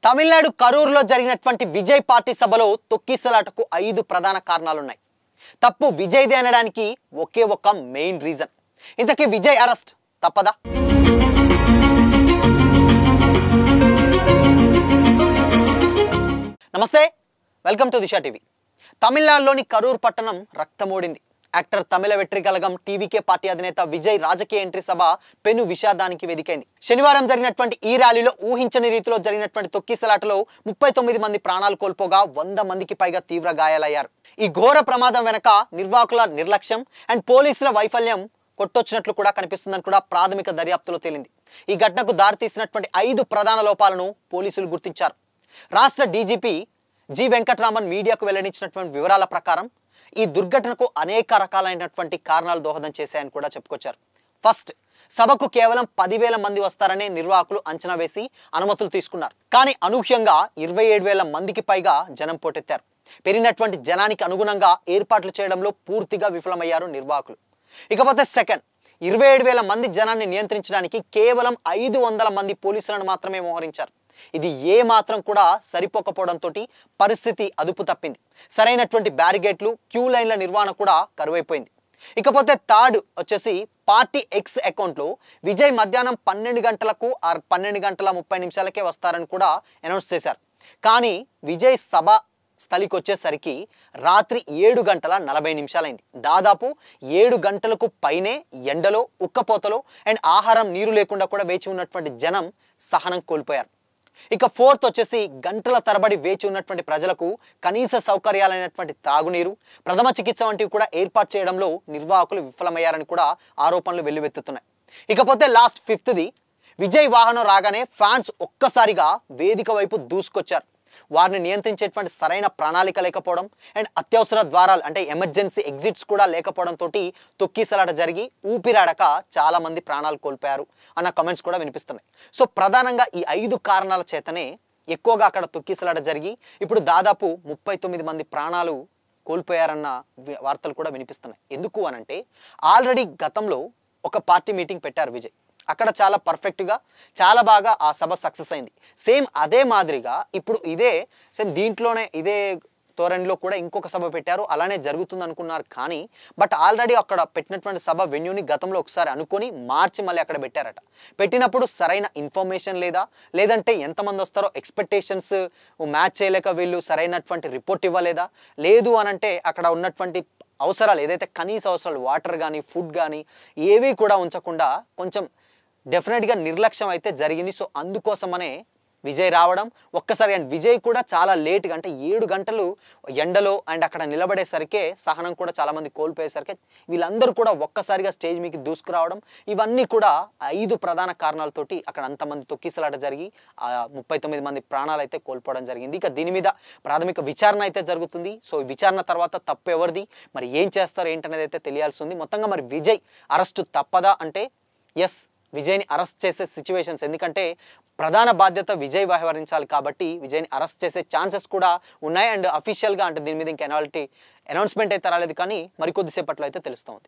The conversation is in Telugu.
తమిళనాడు కరూరులో జరిగినటువంటి విజయ్ పార్టీ సభలో తొక్కిసలాటకు 5 ప్రధాన కారణాలున్నాయి. తప్పు విజయ్దే అనడానికి ఒకే ఒక మెయిన్ రీజన్. ఇంతకీ విజయ్ అరెస్ట్ తప్పదా? నమస్తే, వెల్కమ్ టు దిశా టీవీ. తమిళనాడులోని కరూర్ పట్టణం రక్తమోడింది. యాక్టర్ తమిళ వెట్రికలగం టీవీకే పార్టీ అధినేత విజయ్ రాజకీయ ఎంట్రీ సభ పెను విషాదానికి వేదికైంది. శనివారం జరిగినటువంటి ఈ ర్యాలీలో ఊహించని రీతిలో జరిగినటువంటి తొక్కిసలాటలో 39 మంది ప్రాణాలు కోల్పోగా 100 మందికి పైగా తీవ్ర గాయాలయ్యారు. ఈ ఘోర ప్రమాదం వెనక నిర్వాహకుల నిర్లక్ష్యం అండ్ పోలీసుల వైఫల్యం కొట్టొచ్చినట్లు కూడా కనిపిస్తుందని కూడా ప్రాథమిక దర్యాప్తులో తేలింది. ఈ ఘటనకు దారితీసినటువంటి 5 ప్రధాన లోపాలను పోలీసులు గుర్తించారు. రాష్ట్ర డీజీపీ జి వెంకటరామన్ మీడియాకు వెల్లడించినటువంటి వివరాల ప్రకారం ఈ దుర్ఘటనకు అనేక రకాలైనటువంటి కారణాలు దోహదం చేశాయని కూడా చెప్పుకొచ్చారు. ఫస్ట్, సభకు కేవలం 10,000 మంది వస్తారనే నిర్వాహకులు అంచనా వేసి అనుమతులు తీసుకున్నారు. కానీ అనూహ్యంగా 27,000 మందికి పైగా జనం పోటెత్తారు. పెరిగినటువంటి జనానికి అనుగుణంగా ఏర్పాట్లు చేయడంలో పూర్తిగా విఫలమయ్యారు నిర్వాహకులు. ఇకపోతే సెకండ్, 27,000 మంది జనాన్ని నియంత్రించడానికి కేవలం 500 మంది పోలీసులను మాత్రమే మోహరించారు. ఇది ఏ మాత్రం కూడా సరిపోకపోవడంతో పరిస్థితి అదుపు తప్పింది. సరైనటువంటి బ్యారిగేట్లు, క్యూ లైన్ల నిర్వహణ కూడా కరువైపోయింది. ఇకపోతే థర్డ్ వచ్చేసి పార్టీ ఎక్స్ అకౌంట్లో విజయ్ మధ్యాహ్నం 12 గంటలకు 12 గంటల 30 నిమిషాలకే వస్తారని కూడా అనౌన్స్ చేశారు. కానీ విజయ్ సభ స్థలికి వచ్చేసరికి రాత్రి 7 గంటల 40 నిమిషాలైంది. దాదాపు 7 గంటలకు పైనే ఎండలో, ఉక్కపోతలో అండ్ ఆహారం నీరు లేకుండా కూడా వేచి ఉన్నటువంటి జనం సహనం కోల్పోయారు. ఇక ఫోర్త్ వచ్చేసి గంటల తరబడి వేచి ఉన్నటువంటి ప్రజలకు కనీస సౌకర్యాలైనటువంటి త్రాగునీరు, ప్రథమ చికిత్స వంటివి కూడా ఏర్పాటు చేయడంలో నిర్వాహకులు విఫలమయ్యారని కూడా ఆరోపణలు వెల్లువెత్తుతున్నాయి. ఇకపోతే లాస్ట్ ఫిఫ్త్ది, విజయ్ వాహనం రాగానే ఫ్యాన్స్ ఒక్కసారిగా వేదిక వైపు దూసుకొచ్చారు. వారిని నియంత్రించేటువంటి సరైన ప్రణాళిక లేకపోవడం అండ్ అత్యవసర ద్వారాలు అంటే ఎమర్జెన్సీ ఎగ్జిట్స్ కూడా లేకపోవడంతో తొక్కిసలాట జరిగి ఊపిరాడక చాలా మంది ప్రాణాలు కోల్పోయారు అన్న కమెంట్స్ కూడా వినిపిస్తున్నాయి. సో ప్రధానంగా ఈ 5 కారణాల చేతనే ఎక్కువగా అక్కడ తొక్కిసలాట జరిగి ఇప్పుడు దాదాపు 39 మంది ప్రాణాలు కోల్పోయారన్న వార్తలు కూడా వినిపిస్తున్నాయి. ఎందుకు అనంటే ఆల్రెడీ గతంలో ఒక పార్టీ మీటింగ్ పెట్టారు విజయ్. అక్కడ చాలా పర్ఫెక్ట్గా చాలా బాగా ఆ సభ సక్సెస్ అయింది. సేమ్ అదే మాదిరిగా ఇప్పుడు దీంట్లోనే ఇదే ధోరణిలో కూడా ఇంకొక సభ పెట్టారు. అలానే జరుగుతుంది అనుకున్నారు. కానీ బట్ ఆల్రెడీ అక్కడ పెట్టినటువంటి సభ వెన్యూని గతంలో ఒకసారి అనుకొని మార్చి మళ్ళీ అక్కడ పెట్టారట. పెట్టినప్పుడు సరైన ఇన్ఫర్మేషన్ లేదంటే ఎంతమంది వస్తారో ఎక్స్పెక్టేషన్స్ మ్యాచ్ చేయలేక వీళ్ళు సరైనటువంటి రిపోర్ట్ ఇవ్వలేదా, లేదు అనంటే అక్కడ ఉన్నటువంటి అవసరాలు ఏదైతే కనీస అవసరాలు వాటర్ కానీ ఫుడ్ కానీ ఏవి కూడా ఉంచకుండా కొంచెం డెఫినెట్గా నిర్లక్ష్యం అయితే జరిగింది. సో అందుకోసమనే విజయ్ రావడం ఒక్కసారి అండ్ విజయ్ కూడా చాలా లేట్గా అంటే 7 గంటలు ఎండలో అండ్ అక్కడ నిలబడేసరికి సహనం కూడా చాలామంది కోల్పోయేసరికి వీళ్ళందరూ కూడా ఒక్కసారిగా స్టేజ్ మీకు దూసుకురావడం, ఇవన్నీ కూడా 5 ప్రధాన కారణాలతోటి అక్కడ అంతమంది తొక్కిసలాట జరిగి 39 మంది ప్రాణాలు అయితే కోల్పోవడం జరిగింది. ఇక దీని మీద ప్రాథమిక విచారణ అయితే జరుగుతుంది. సో విచారణ తర్వాత తప్పు ఎవరిది, మరి ఏం చేస్తారు ఏంటనేది అయితే తెలియాల్సి ఉంది. మొత్తంగా మరి విజయ్ అరెస్టు తప్పదా అంటే ఎస్, విజయ్ని అరెస్ట్ చేసే సిచ్యువేషన్స్, ఎందుకంటే ప్రధాన బాధ్యత విజయ్ వ్యవహరించాలి కాబట్టి విజయ్ని అరెస్ట్ చేసే ఛాన్సెస్ కూడా ఉన్నాయి. అండ్ అఫీషియల్గా అంటే దీని మీద ఇంకా అనౌన్స్మెంట్ అయితే రాలేదు, కానీ మరికొద్దిసేపట్లో అయితే తెలుస్తుంది.